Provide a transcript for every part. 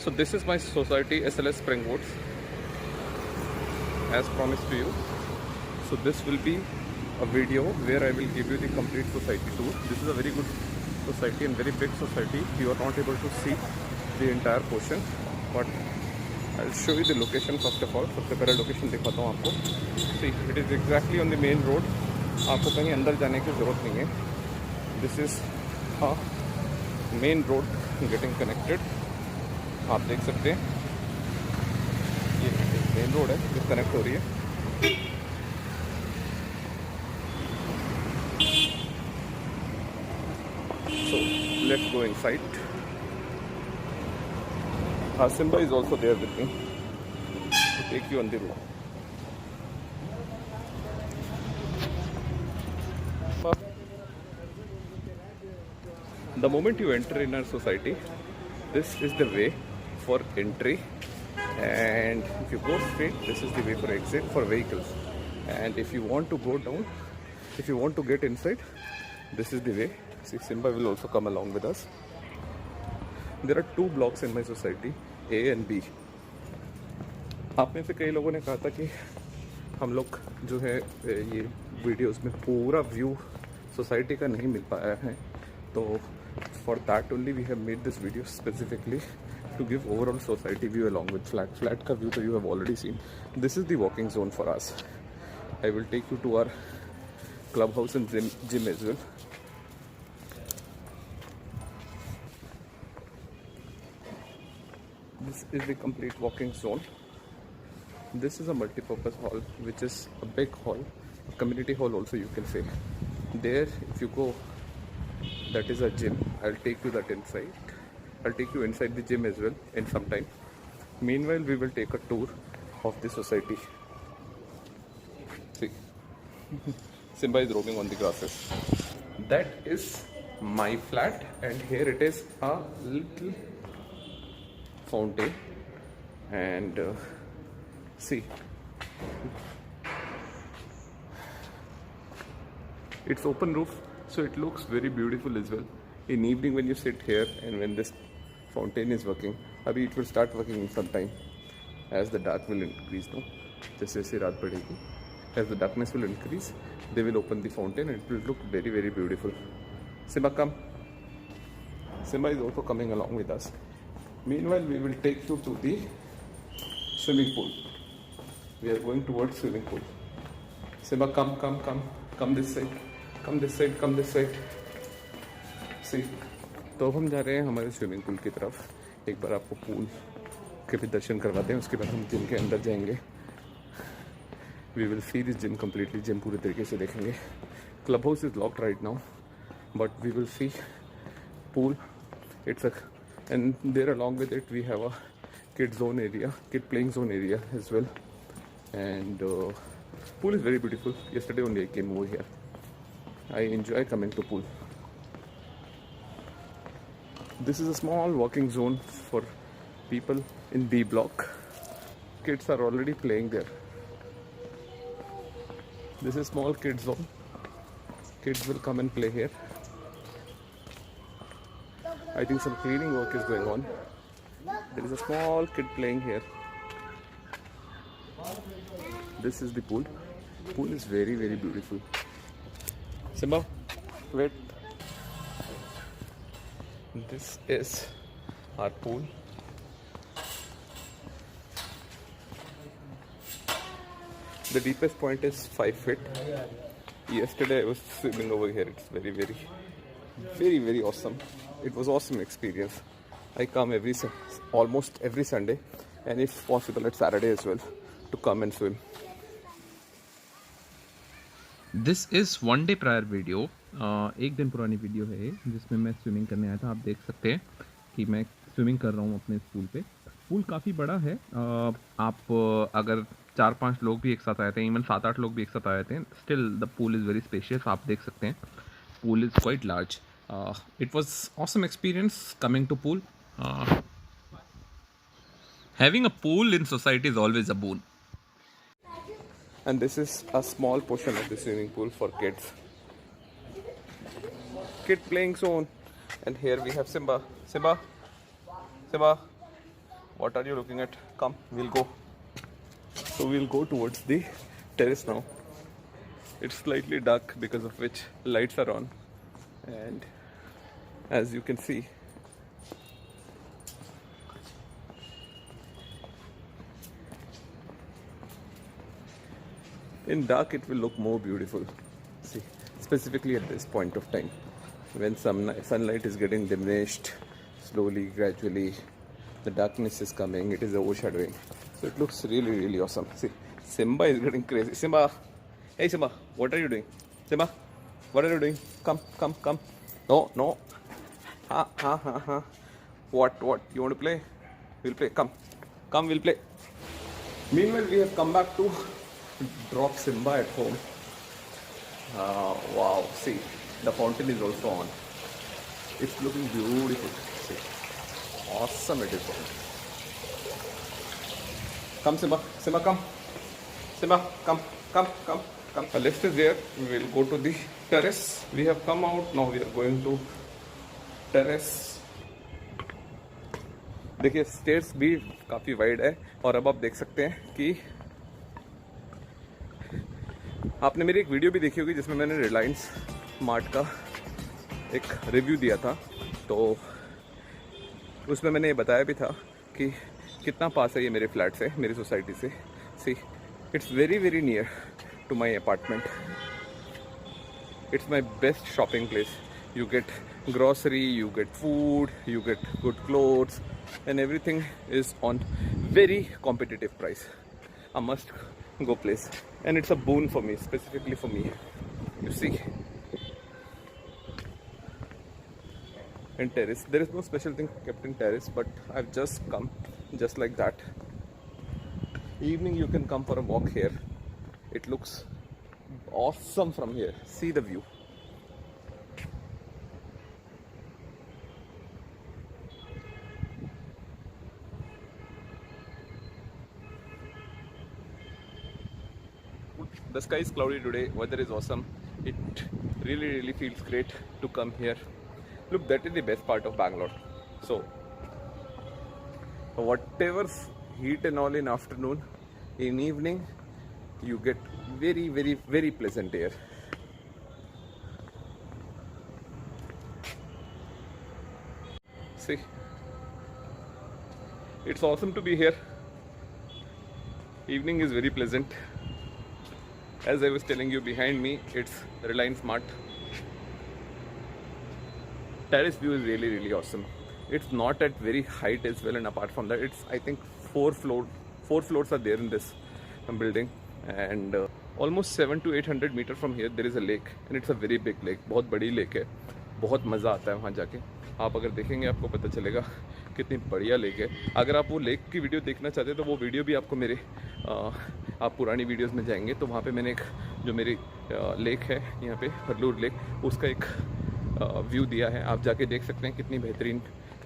So this is my society SLS Springwoods, as promised to you. So this will be a video where I will give you the complete society tour. This is a very good society and very big society. You are not able to see the entire portion, but I'll show you the location first of all. सबसे पहले location दिखाता हूँ आपको. See, it is exactly on the main road. आपको कहीं अंदर जाने की ज़रूरत नहीं है. This is a main road getting connected. आप देख सकते हैं ये मेन रोड है जो कनेक्ट हो रही है. So let's go inside. Simba is also there with me to take you on the road. The moment you enter in our society, this is the way for entry, and if you go straight, this is the way for exit for vehicles. And if you want to go down, if you want to get inside, this is the way. See, Simba will also come along with us. There are two blocks in my society, A and B. आप में से कई लोगों ने कहा था कि हम लोग जो है ये वीडियोस में पूरा व्यू सोसाइटी का नहीं मिल पाया है, तो for that only we have made this video specifically to give overall society view along with flat का view. So you have already seen. This is the walking zone for us. I will take you to our clubhouse and gym as well. This is the complete walking zone. This is a multi-purpose hall, which is a big hall, a community hall also you can say. There, if you go, that is a gym. I'll take you that inside. I'll take you inside the gym as well in some time. Meanwhile, we will take a tour of the society. See, Simba is roaming on the grasses. That is my flat, and here it is a little fountain. And see, it's open roof, so it looks very beautiful as well. In evening when you sit here and when this fountain is working, abhi it will start working in some time as the dark will increase. No, jaise raat badhegi, as the darkness will increase, they will open the fountain and it will look very, very beautiful. Simba, come. Simba is also coming along with us. Meanwhile, we will take you to the swimming pool. We are going towards swimming pool. Simba, come this side. Come this side. See, तो हम जा रहे हैं हमारे swimming pool की तरफ. एक बार आपको पूल के भी दर्शन करवाते हैं, उसके बाद हम जिम के अंदर जाएंगे. We will see this gym completely. Gym पूरे तरीके से देखेंगे. Club house is locked right now, but we will see pool. And there along with it we have a kid zone area, kid playing zone area as well. And pool is very beautiful. Yesterday only I came over here. I enjoy coming to pool. This is a small walking zone for people in B block. Kids are already playing there. This is small kids zone. Kids will come and play here. I think some cleaning work is going on. There is a small kid playing here. This is the pool. Pool is very, very beautiful. Simba, wait. This is our pool. The deepest point is 5 feet. Yesterday I was swimming over here. It's very, very, very, very awesome. It was awesome experience. I come almost every Sunday, and if possible at Saturday as well, to come and swim. This is one day prior video. एक दिन पुरानी video है ये, जिसमें मैं swimming करने आया था. आप देख सकते हैं कि मैं स्विमिंग कर रहा हूँ अपने पूल पे. पूल काफ़ी बड़ा है. आप अगर 4-5 लोग भी एक साथ आए थे, इवन 7-8 लोग भी एक साथ आए थे, still the pool is very spacious. आप देख सकते हैं pool is quite large. It was awesome experience coming to pool. Having a pool in society is always a boon. And this is a small portion of the swimming pool for kids. Kid playing zone. And here we have Simba. What are you looking at? Come, we'll go. So we'll go towards the terrace now. It's slightly dark because of which lights are on, and as you can see, in dark it will look more beautiful. See, specifically at this point of time when sunlight is getting diminished slowly, gradually, the darkness is coming, it is overshadowing, so it looks really, really awesome. See, Simba is getting crazy. Simba, hey Simba, what are you doing? Simba, what are you doing? Come, come, come. No, no. Ha. What? You want to play? We'll play. Come, we'll play. Meanwhile, we have come back to drop Simba at home. Wow, see, the fountain is also on. It's looking beautiful. See, awesome it is. Come Simba, come. Simba, come. The lift is there. We will go to the terrace. We have come out. Now we are going to terrace. देखिए stairs भी काफ़ी wide है, और अब आप देख सकते हैं कि आपने मेरी एक वीडियो भी देखी होगी जिसमें मैंने रिलायंस मार्ट का एक रिव्यू दिया था, तो उसमें मैंने ये बताया भी था कि कितना पास है ये मेरे फ्लैट से, मेरी सोसाइटी से. See, it's very very near to my apartment. It's my best shopping place. You get grocery, you get food, you get good clothes, and everything is on very competitive price. A must go place, and it's a boon for me, specifically for me. You see, in terrace there is no special thing kept in terrace, but I've just come just like that. Evening you can come for a walk here. It looks awesome from here. See the view. The sky is cloudy today, weather is awesome. It really feels great to come here. Look, that is the best part of Bangalore. So whatever heat and all in afternoon, in evening you get very pleasant air. See, it's awesome to be here. Evening is very pleasant. As I was telling you, behind me it's Reliance Mart. Terrace view is really awesome. It's not at very height as well, and apart from that, it's I think four floors are there in this building, and almost 700 to 800 meters from here there is a lake, and it's a very big lake. बहुत बड़ी lake है, बहुत मज़ा आता है वहाँ जाके. आप अगर देखेंगे आपको पता चलेगा कितनी बढ़िया लेक है. अगर आप वो लेक की वीडियो देखना चाहते हैं तो वो वीडियो भी आपको मेरे आप पुरानी वीडियोस में जाएंगे तो वहाँ पे मैंने एक जो मेरी लेक है यहाँ पे हरलूर लेक, उसका एक व्यू दिया है. आप जाके देख सकते हैं कितनी बेहतरीन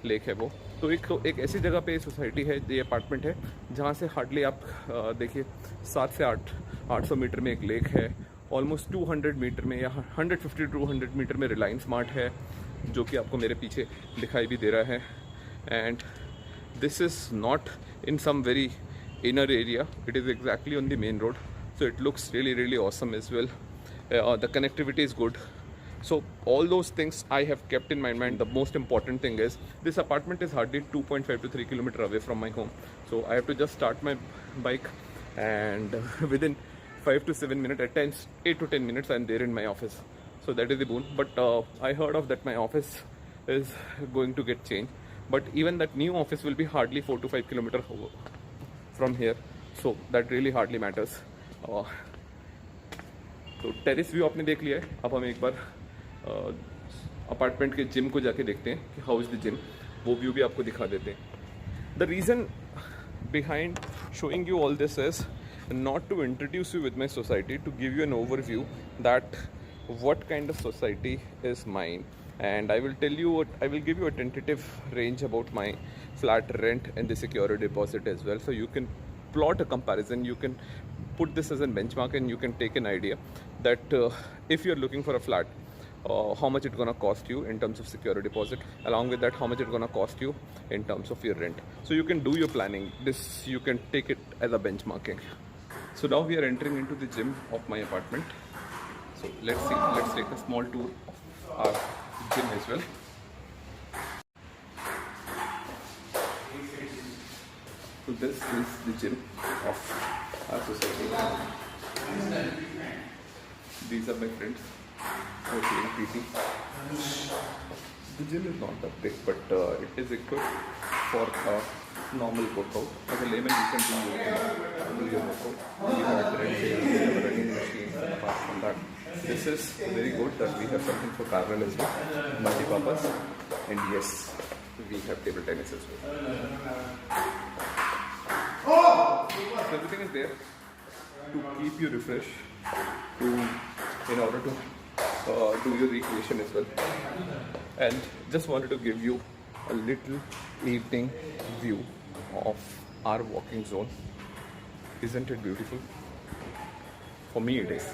लेक है वो. तो एक ऐसी जगह पे सोसाइटी है, ये अपार्टमेंट है, जहाँ से हार्डली आप देखिए 700 से 800 मीटर में एक लेक है. ऑलमोस्ट 200 मीटर में या 150 to 200 मीटर में रिलायंस मार्ट है, जो कि आपको मेरे पीछे दिखाई भी दे रहा है. And this is not in some very inner area, it is exactly on the main road, so it looks really awesome as well. The connectivity is good, so all those things I have kept in my mind. The most important thing is this apartment is hardly 2.5 to 3 kilometers away from my home, so I have to just start my bike, and within 5 to 7 minutes, at times 8 to 10 minutes, I'm there in my office. So that is the boon. But I heard of that my office is going to get changed, but even that new office will be hardly 4 to 5 kilometers from here, so that really hardly matters. तो terrace view आपने देख लिया है. अब हम एक बार apartment के gym को जाके देखते हैं कि हाउ इज़ द जिम. वो व्यू भी आपको दिखा देते हैं. The reason behind showing you all this is not to introduce you with my society, to give you an overview that what kind of society is mine, and I will tell you I will give you a tentative range about my flat rent and the security deposit as well, so you can plot a comparison. You can put this as a benchmark and you can take an idea that if you're looking for a flat, how much it's gonna cost you in terms of security deposit. Along with that, how much it's gonna cost you in terms of your rent. So you can do your planning. This you can take it as a benchmarking. So now we are entering into the gym of my apartment. So let's see. Let's take a small tour of our gym as well. So this is the gym of our society. These are my friends who are doing PT. The gym is not that big, but it is equipped for a normal workout. As a layman, you can do your workout. We have a treadmill, we have a running machine. Apart from that, this is very good that we have something for carnal as well, multi-purpose, and yes, we have table tennis as well. So everything is there to keep you refreshed, in order to do your recreation as well. And just wanted to give you a little evening view of our walking zone. Isn't it beautiful? For me it is.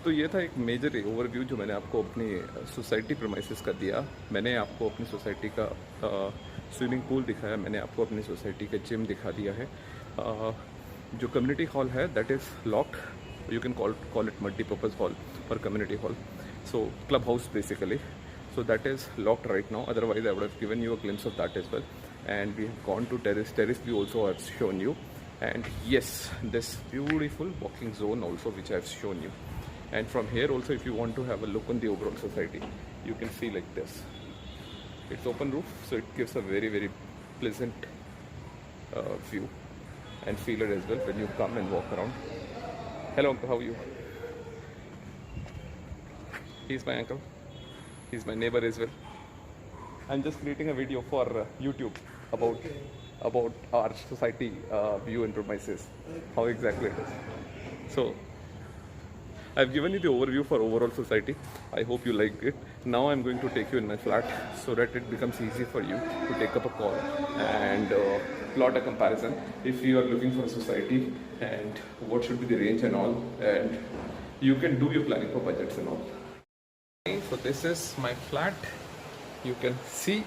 तो ये था एक major overview जो मैंने आपको अपनी society premises का दिया. मैंने आपको अपनी सोसाइटी का स्विमिंग पूल दिखाया, मैंने आपको अपनी सोसाइटी का जिम दिखा दिया है. जो कम्युनिटी हॉल है that is locked. You can call it multipurpose hall और community hall. So club house basically. So that is locked right now. Otherwise, I would have given you a glimpse of that as well. And we have gone to terrace. Terrace we also have shown you. And yes, this beautiful walking zone also which I have shown you. And from here also, if you want to have a look on the overall society, you can see like this. It's open roof, so it gives a very, very pleasant view and feel it as well when you come and walk around. Hello uncle, how are you? He's my uncle. He's my neighbor as well. I'm just creating a video for YouTube about our society view and premises, how exactly it is. So I've given you the overview for overall society. I hope you liked it. Now I'm going to take you in my flat so that it becomes easy for you to take up a call and plot a comparison if you are looking for a society and what should be the range and all, and you can do your planning for budgets and all. So this is my flat. You can see.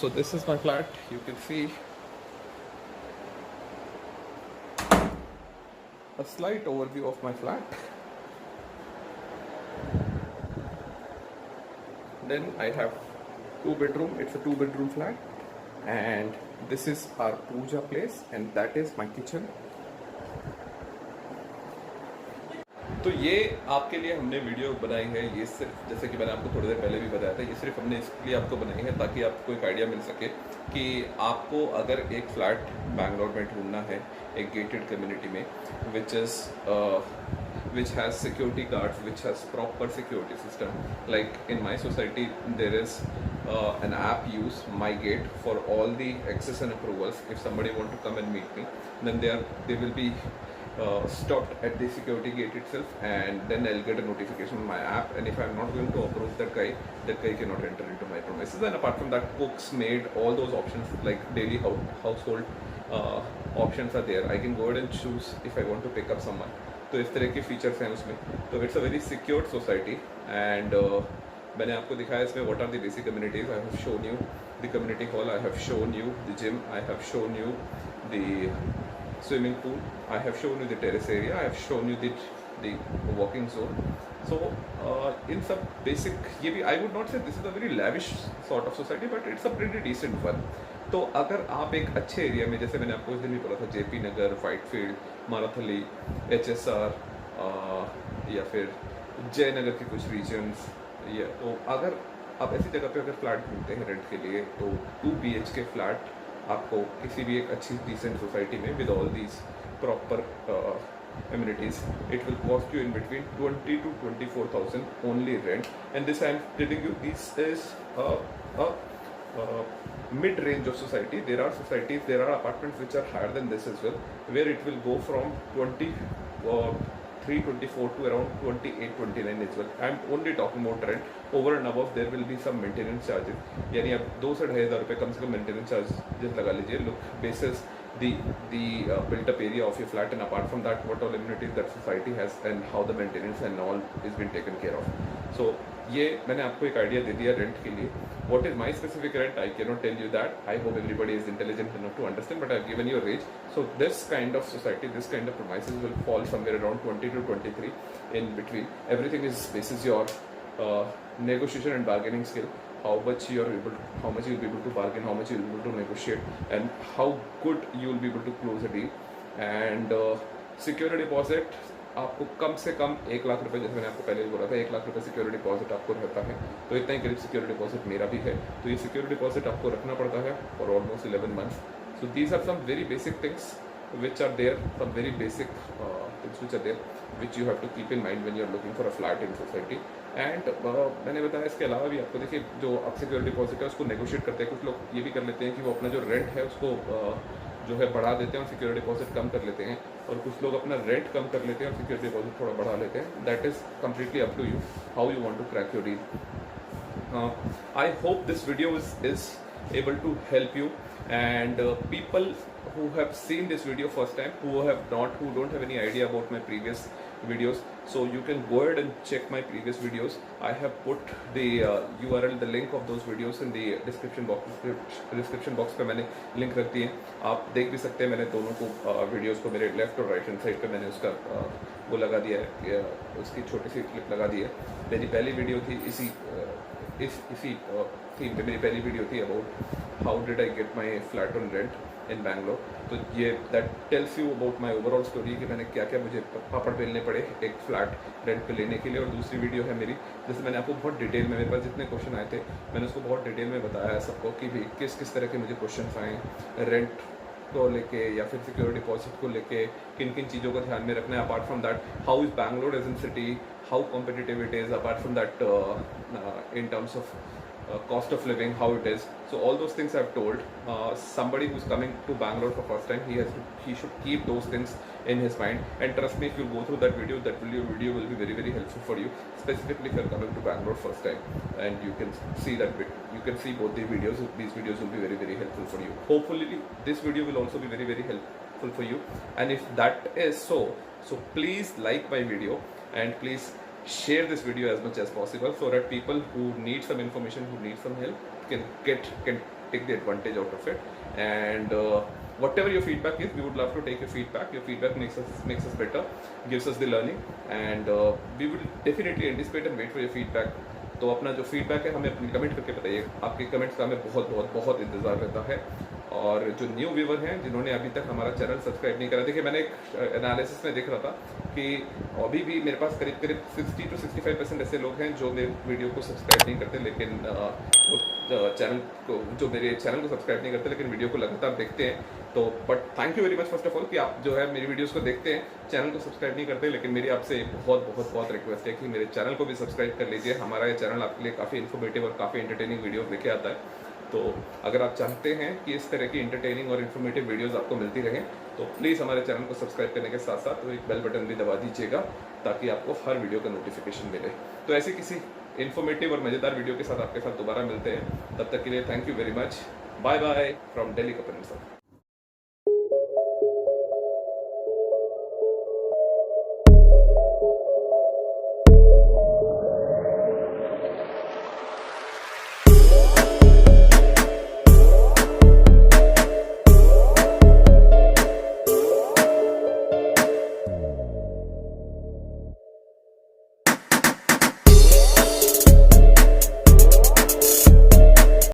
So this is my flat. You can see a slight overview of my flat. Then I have 2-bedroom. It's a 2-bedroom flat. And this is our puja place and that is my kitchen. तो ये आपके लिए हमने video बनाई है. ये सिर्फ जैसे कि मैंने आपको थोड़ी देर पहले भी बताया था, ये सिर्फ हमने इसलिए आपको बनाई है ताकि आपको एक आइडिया मिल सके कि आपको अगर एक फ्लैट बैंगलोर में ढूंढना है एक गेटेड कम्युनिटी में which has security guards, which has proper security system. Like in my society, there is an app used, My Gate, for all the access and approvals. If somebody want to come and meet me, then they will be stopped at the security gate itself, and then I'll get a notification on my app. And if I'm not going to approve that guy cannot enter into my premises. And apart from that, cooks, maid, all those options like daily household options are there. I can go ahead and choose if I want to pick up someone. तो इस तरह के features हैं उसमें. तो it's a very secured society. And मैंने आपको दिखाया इसमें what are the basic communities. I have shown you the community hall, I have shown you the gym, I have shown you the swimming pool, I have shown you the terrace area, I have shown you the walking zone. So in some basic, ये भी I would not say this is a very lavish sort of society, but it's a pretty decent one. तो अगर आप एक अच्छे area में, जैसे मैंने आपको उस दिन भी बोला था, जेपी नगर, वाइटफील्ड, माराथली, HSR या फिर जयनगर के कुछ रीजन्स, या तो अगर आप ऐसी जगह पे अगर फ्लैट ढूंढते हैं रेंट के लिए, तो 2 BHK फ्लैट आपको किसी भी एक अच्छी डिसेंट सोसाइटी में with all these proper amenities, it will cost you in between 20 to 24,000 only rent. And this I am telling you, this is a mid-range of society. There are societies, there are apartments which are higher than this as well, where it will go from 23 23-24 to around 28-29 as well. I'm only talking about rent. Over and above there will be some maintenance charges. यानी आप 2 से 2,500 रुपये कम से कम maintenance charges लगा लीजिए. Look basis the built up area of your flat, and apart from that what all amenities that society has and how the maintenance and all is been taken care of. So ये मैंने आपको एक idea दे दिया rent के लिए. What is my specific rent? I cannot tell you that. I hope everybody is intelligent enough to understand, but I've given you a range. So this kind of society, this kind of premises will fall somewhere around 20 to 23 in between. Everything is basis your negotiation and bargaining skill. How much you'll be able to bargain, how much you'll be able to negotiate, and how good you'll be able to close a deal. And security deposit आपको कम से कम 1 लाख रुपए, जैसे मैंने आपको पहले भी बोला था, 1 लाख रुपए सिक्योरिटी डिपॉजिट आपको रहता है. तो इतना ही करीब सिक्योरिटी डिपॉजिट मेरा भी है. तो ये सिक्योरिटी डिपॉजिट आपको रखना पड़ता है for almost 11 months. So these are some very basic things which are there, some very basic things which are there, which you have to keep in mind when you are looking for a flat in society. And मैंने बताया इसके अलावा भी आपको देखिए, जो आप security deposit है उसको नेगोशिएट करते हैं. कुछ लोग ये भी कर लेते हैं कि वो अपना जो रेंट है उसको जो है बढ़ा देते हैं और सिक्योरिटी डिपॉजिट कम कर लेते हैं, और कुछ लोग अपना रेंट कम कर लेते हैं और सिक्योरिटी डिपॉजिट थोड़ा बढ़ा लेते हैं. That is completely up to you how you want to crack your deal. I hope this video is able to help you, and people who have seen this video first time, who don't have any idea about my previous videos, so you can go ahead and check my previous videos. I have put the URL, the link of those videos in the description box पे मैंने link रख दिए. आप देख भी सकते हैं. मैंने दोनों को वीडियोस को मेरे लेफ्ट और राइट हैंड साइड पे मैंने उसका वो लगा दिया है, उसकी छोटी सी क्लिप लगा दी है. मेरी पहली वीडियो थी इसी थीम पे. मेरी पहली वीडियो थी about how did I get my flat on rent in Bangalore. तो ये that tells you about my overall story कि मैंने क्या क्या मुझे पापड़ बेलने पड़े एक फ्लैट रेंट पे लेने के लिए. और दूसरी वीडियो है मेरी, जैसे मैंने आपको बहुत डिटेल में, मेरे पास जितने क्वेश्चन आए थे मैंने उसको बहुत डिटेल में बताया है सबको कि भी किस तरह के मुझे क्वेश्चन आए रेंट को लेके या फिर सिक्योरिटी डिपॉजिट को लेके, किन किन चीज़ों को ध्यान में रखना है. Apart from that, how is Bangalore as in city, how competitive it is. Apart from that, in terms of cost of living, how it is. So all those things I've told. Somebody who's coming to Bangalore for first time, he should keep those things in his mind. And trust me, if you go through that video will be very, very helpful for you, specifically if you're coming to Bangalore first time. And you can see both the videos. These videos will be very, very helpful for you. Hopefully this video will also be very, very helpful for you. And if that is so please like my video, and please share this video as much as possible, so that people who need some information, who need some help, can take the advantage out of it. And whatever your feedback is, we would love to take your feedback. Your feedback makes us better, gives us the learning, and we will definitely anticipate and wait for your feedback. तो अपना जो feedback है हमें अपनी comment करके बताइए. आपके comments का हमें बहुत बहुत बहुत इंतज़ार रहता है. और जो न्यू व्यूवर हैं, जिन्होंने अभी तक हमारा चैनल सब्सक्राइब नहीं करा, देखिए मैंने एक एनालिसिस में देख रहा था कि अभी भी मेरे पास करीब 60 to 65% ऐसे लोग हैं जो मेरे वीडियो को सब्सक्राइब नहीं करते, लेकिन चैनल को मेरे चैनल को सब्सक्राइब नहीं करते, लेकिन वीडियो को लगातार देखते हैं. तो but thank you very much first of all कि आप जो है मेरी वीडियोस को देखते हैं, चैनल को सब्सक्राइब नहीं करते. लेकिन मेरी आपसे बहुत रिक्वेस्ट है कि मेरे चैनल को भी सब्सक्राइब कर लीजिए. हमारा ये चैनल आपके लिए काफ़ी इन्फॉर्मेटिव और काफ़ी एंटरटेनिंग वीडियो लेके आता है. तो अगर आप चाहते हैं कि इस तरह की एंटरटेनिंग और इन्फॉर्मेटिव वीडियोस आपको मिलती रहें, तो प्लीज़ हमारे चैनल को सब्सक्राइब करने के साथ साथ एक बेल बटन भी दबा दीजिएगा, ताकि आपको हर वीडियो का नोटिफिकेशन मिले. तो ऐसी किसी इन्फॉर्मेटिव और मज़ेदार वीडियो के साथ आपके साथ दोबारा मिलते हैं. तब तक के लिए thank you very much. Bye bye from Delhi Kapil sir.